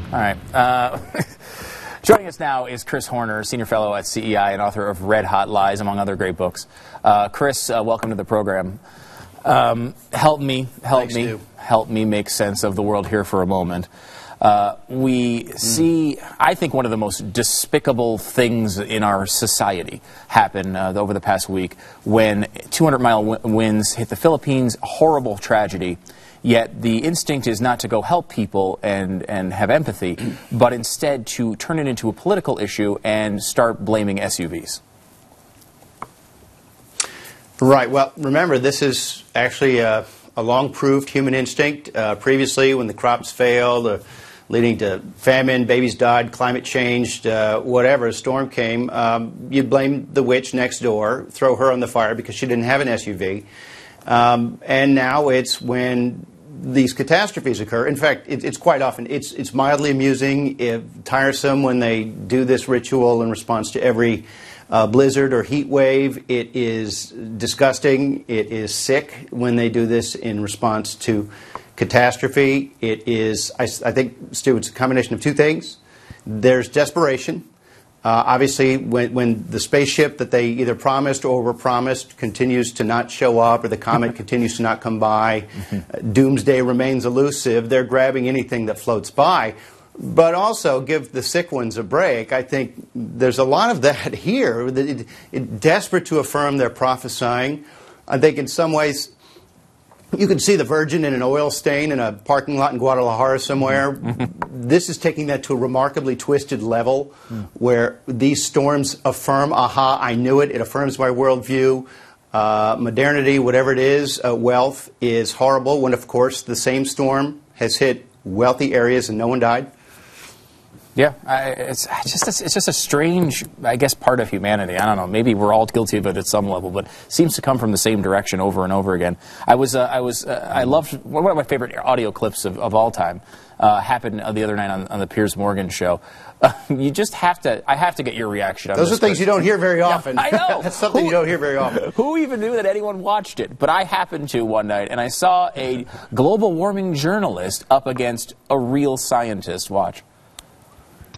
All right. Joining us now is Chris Horner, Senior Fellow at CEI and author of Red Hot Lies, among other great books. Chris, welcome to the program. Help me make sense of the world here for a moment. We see, I think, one of the most despicable things in our society happen over the past week when 200-mile winds hit the Philippines, a horrible tragedy. Yet the instinct is not to go help people and have empathy, but instead to turn it into a political issue and start blaming SUVs. Right. Well, remember, this is actually a long-proved human instinct. Previously, when the crops failed, leading to famine, babies died, climate changed, whatever, a storm came, you'd blame the witch next door, throw her on the fire because she didn't have an SUV. And now it's when these catastrophes occur. In fact, it's quite often, it's mildly amusing, tiresome when they do this ritual in response to every blizzard or heat wave. It is disgusting. It is sick when they do this in response to catastrophe. It is, I think, Stu, it's a combination of two things. There's desperation. Obviously, when the spaceship that they either promised or were promised continues to not show up, or the comet continues to not come by, doomsday remains elusive, they're grabbing anything that floats by. But also give the sick ones a break. I think there's a lot of that here. Desperate to affirm their prophesying. I think in some ways you can see the Virgin in an oil stain in a parking lot in Guadalajara somewhere. This is taking that to a remarkably twisted level where these storms affirm, aha, I knew it. It affirms my worldview. Modernity, whatever it is, wealth is horrible when, of course, the same storm has hit wealthy areas and no one died. Yeah, it's just a strange, I guess, part of humanity. I don't know. Maybe we're all guilty of it at some level, but it seems to come from the same direction over and over again. I loved one of my favorite audio clips of all time. Happened the other night on the Piers Morgan show. You just have to. I have to get your reaction on this. Those are things you don't hear very often. Yeah, I know. That's something you don't hear very often. Who even knew that anyone watched it? But I happened to one night, and I saw a global warming journalist up against a real scientist. Watch.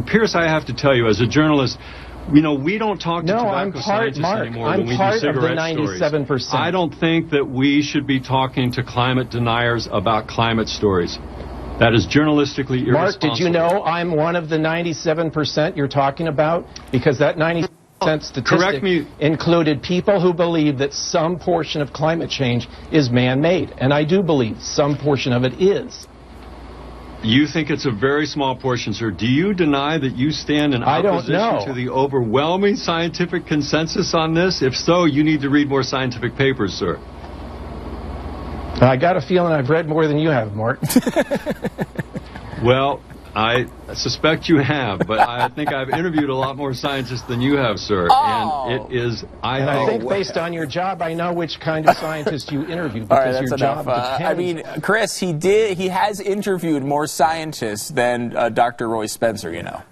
Pierce, I have to tell you, as a journalist, you know, we don't talk to tobacco scientists anymore when we do cigarette stories. I don't think that we should be talking to climate deniers about climate stories. That is journalistically irresponsible. Mark, did you know I'm one of the 97% you're talking about? Because that 90% statistic included people who believe that some portion of climate change is man-made. And I do believe some portion of it is. You think it's a very small portion, sir. Do you deny that you stand in opposition to the overwhelming scientific consensus on this? If so, you need to read more scientific papers, sir. I got a feeling I've read more than you have, Mark. Well, I suspect you have, but I think I've interviewed a lot more scientists than you have, sir. Oh. And it is, I think based on your job, I know which kind of scientist you interview, because all right, that's your enough. job depends. I mean, Chris, he has interviewed more scientists than Dr. Roy Spencer, you know.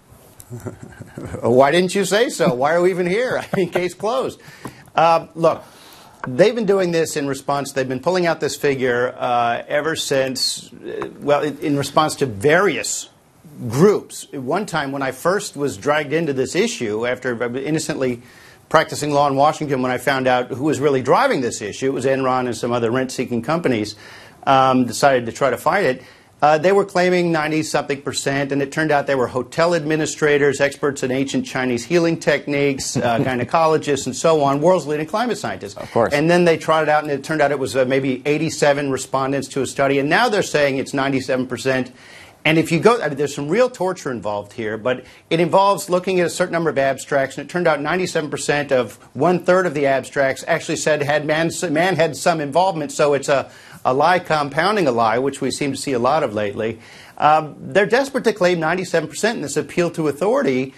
Why didn't you say so? Why are we even here? I mean, case closed. Look, they've been doing this in response. They've been pulling out this figure ever since, well, in response to various groups. One time when I first was dragged into this issue, after innocently practicing law in Washington, when I found out who was really driving this issue, it was Enron and some other rent-seeking companies, decided to try to fight it. They were claiming 90-something%, and it turned out they were hotel administrators, experts in ancient Chinese healing techniques, gynecologists, and so on, world's leading climate scientists. Of course. And then they trotted out, and it turned out it was maybe 87 respondents to a study, and now they're saying it's 97%. And if you go, I mean, there's some real torture involved here, but it involves looking at a certain number of abstracts, and it turned out 97% of one-third of the abstracts actually said man had some involvement, so it's a lie compounding a lie, which we seem to see a lot of lately. They're desperate to claim 97%, and this appeal to authority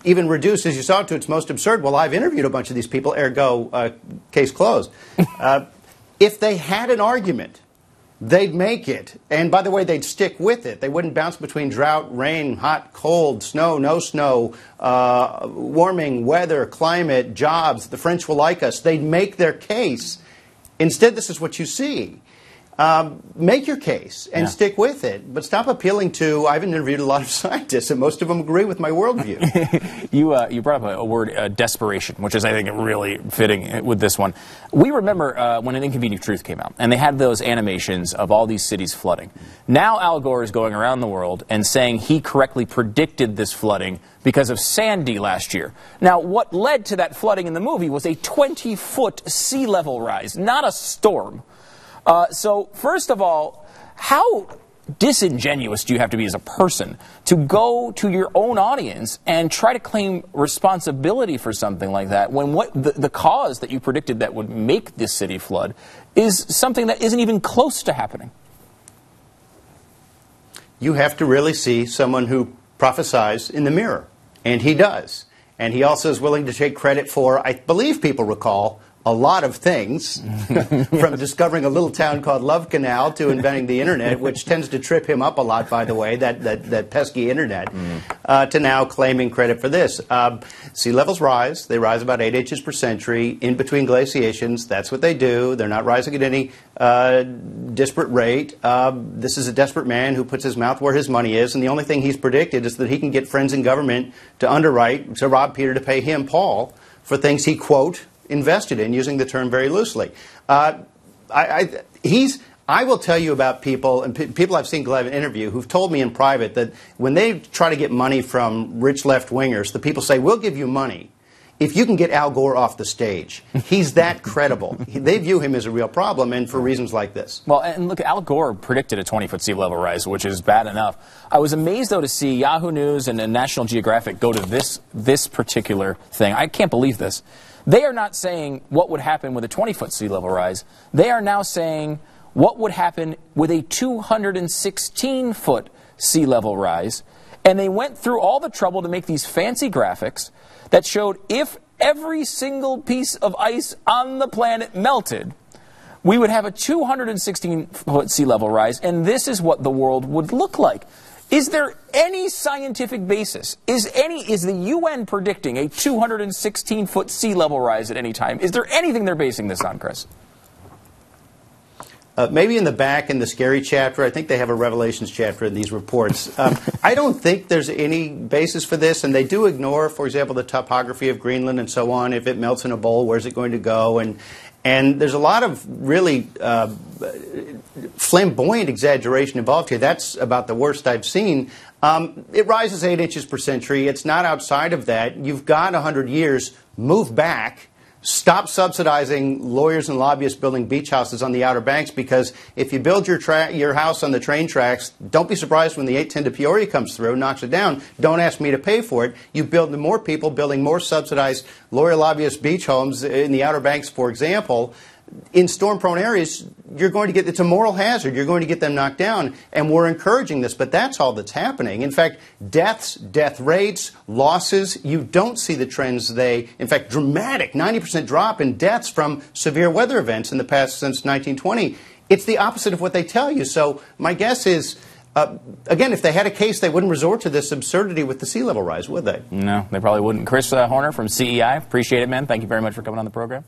even reduced, as you saw, to its most absurd. Well, I've interviewed a bunch of these people, ergo, case closed. If they had an argument, they'd make it. And by the way, they'd stick with it. They wouldn't bounce between drought, rain, hot, cold, snow, no snow, warming, weather, climate, jobs. The French will like us. They'd make their case. Instead, this is what you see. make your case and stick with it. But stop appealing to, I've interviewed a lot of scientists, and most of them agree with my worldview. You brought up a word, desperation, which is, I think, really fitting with this one. We remember when An Inconvenient Truth came out, and they had those animations of all these cities flooding. Now Al Gore is going around the world and saying he correctly predicted this flooding because of Sandy last year. Now, what led to that flooding in the movie was a 20-foot sea level rise, not a storm. So, first of all, how disingenuous do you have to be as a person to go to your own audience and try to claim responsibility for something like that when what the cause that you predicted that would make this city flood is something that isn't even close to happening? You have to really see someone who prophesies in the mirror, and he does. And he also is willing to take credit for, I believe people recall, a lot of things, from discovering a little town called Love Canal to inventing the internet, which tends to trip him up a lot, by the way, that pesky internet, to now claiming credit for this. Sea levels rise. They rise about 8 inches per century in between glaciations. That's what they do. They're not rising at any disparate rate. This is a desperate man who puts his mouth where his money is, and the only thing he's predicted is that he can get friends in government to underwrite, to rob Peter to pay him, Paul, for things he, quote, invested in, using the term very loosely. I will tell you about people, and people I've seen Gleb interview, who've told me in private that when they try to get money from rich left-wingers, the people say, we'll give you money if you can get Al Gore off the stage. He's that credible. They view him as a real problem, and for reasons like this. Well, and look, Al Gore predicted a 20-foot sea level rise, which is bad enough. I was amazed, though, to see Yahoo News and National Geographic go to this particular thing. I can't believe this. They are not saying what would happen with a 20-foot sea level rise. They are now saying what would happen with a 216-foot sea level rise. And they went through all the trouble to make these fancy graphics that showed if every single piece of ice on the planet melted, we would have a 216-foot sea level rise, and this is what the world would look like. Is there any scientific basis? Is the UN predicting a 216-foot sea level rise at any time? Is there anything they're basing this on, Chris? Maybe in the back in the scary chapter. I think they have a Revelations chapter in these reports. I don't think there's any basis for this, and they do ignore, for example, the topography of Greenland and so on. If it melts in a bowl, where's it going to go? And there's a lot of really flamboyant exaggeration involved here. That's about the worst I've seen. It rises 8 inches per century. It's not outside of that. You've got 100 years. Move back. Stop subsidizing lawyers and lobbyists building beach houses on the Outer Banks, because if you build your house on the train tracks, don't be surprised when the 810 to Peoria comes through and knocks it down. Don't ask me to pay for it. You build more people building more subsidized lawyer lobbyist beach homes in the Outer Banks, for example. In storm-prone areas, you're going to get, it's a moral hazard. You're going to get them knocked down, and we're encouraging this, but that's all that's happening. In fact, deaths, death rates, losses, you don't see the trends in fact, dramatic 90% drop in deaths from severe weather events in the past since 1920. It's the opposite of what they tell you. So my guess is, again, if they had a case, they wouldn't resort to this absurdity with the sea level rise, would they? No, they probably wouldn't. Chris Horner from CEI, appreciate it, man. Thank you very much for coming on the program.